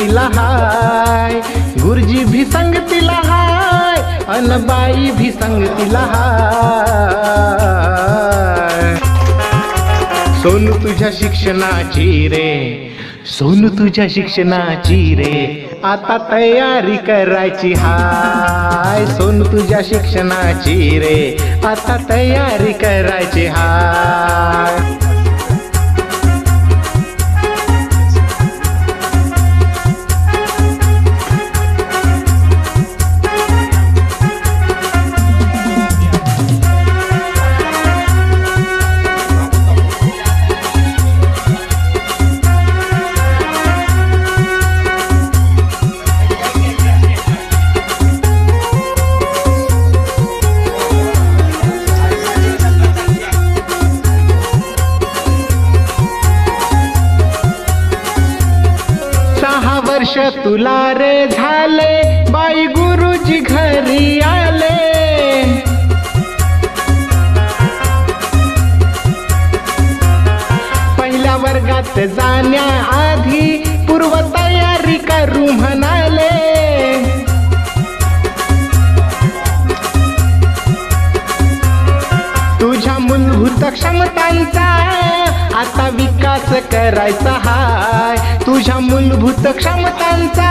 संगतीला हाय, गुरुजी भी संगतीला हाय, अन बाई भी संगतीला हाय. सोनू तुझ्या शिक्षणाची रे, सोनू तुझ्या शिक्षणाची रे, आता तयारी करायची हाय. सोनू तुझ्या शिक्षणाची रे, आता तयारी करायची हाय. वर्ष तुला रे झाले, बाई गुरुजी घरी आले. पहिल्या वर्गात जाण्याआधी पूर्व तयारी करू म्हणाले. तुझ्या मूलभूत क्षमतांचा आता विकास करायचा हाय. तुझ्या मूलभूत क्षमतांचा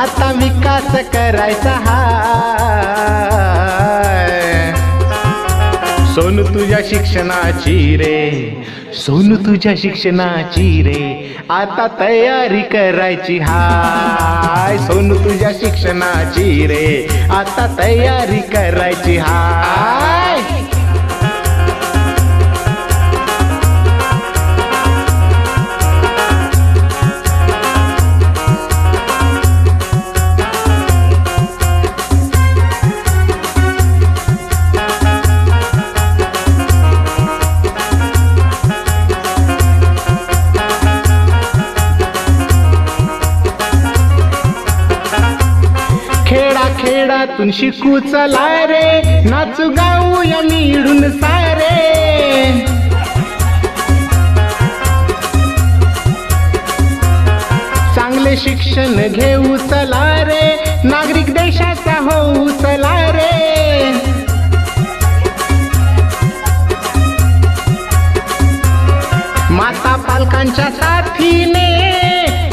आता विकास करायचा हाय. सोनू तुझ्या शिक्षणाची रे, सोनू तुझ्या शिक्षणाची रे, आता तयारी करायची हाय. सोनू तुझ्या शिक्षणाची रे, आता तयारी करायची हाय. खेळातून शिकू चला रे, नाचू गाऊया मिळून सारे. चांगले शिक्षण घेऊ चला रे, नागरिक देशाचा होऊ चला रे. माता पालकांच्या साथीने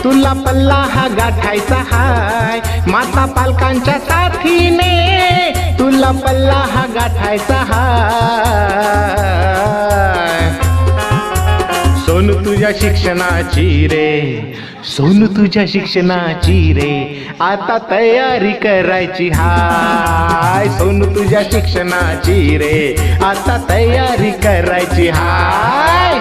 तुला पल्ला हा गाठायचा हाय. माता पालकांच्या साथीने तुला पल्ला हा गाठायचा हाय. सोनू तुझ्या शिक्षणाची रे, सोनू तुझ्या शिक्षणाची रे, आता तयारी करायची हाय. सोनू तुझ्या शिक्षणाची रे, आता तयारी करायची हाय.